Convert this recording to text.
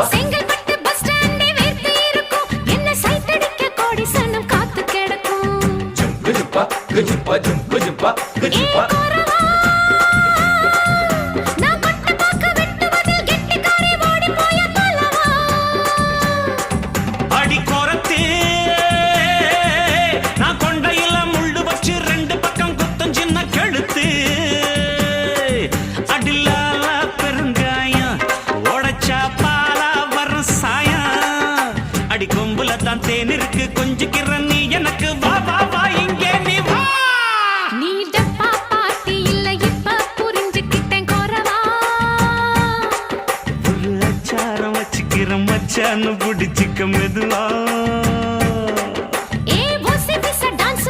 Chengalpattu bus ஸ்டாண்டே வேர்த்து இருக்கும் என்ன சைட் அடிக்க கோடி சனம் காத்து கிடக்கும் நான் பட்ட பாக்க வெட்டுவதில் கெட்டிக்காரி ஓடி போய பலவா அடி கொரத்தே நான் கொண்டையில முள்ளு வச்சு ரெண்டு பக்கம் குத்தம் சின்ன கழுத்து அடிலால பெருங்காயம் உடைச்சா பாலா வரும் சாயம் அடி கொம்புல தான் தேன் இருக்கு கொஞ்சிக்கிற நீ எனக்கு வா வா வா இங்கே நீ வா நீ டப்பா பாத்தி இல்ல இப்ப புரிஞ்சுக்கிட்டேன் குறவா ஒரு அச்சாரம் வச்சுக்கிற மச்சான்னு பிடிச்சிக்க மெதுவா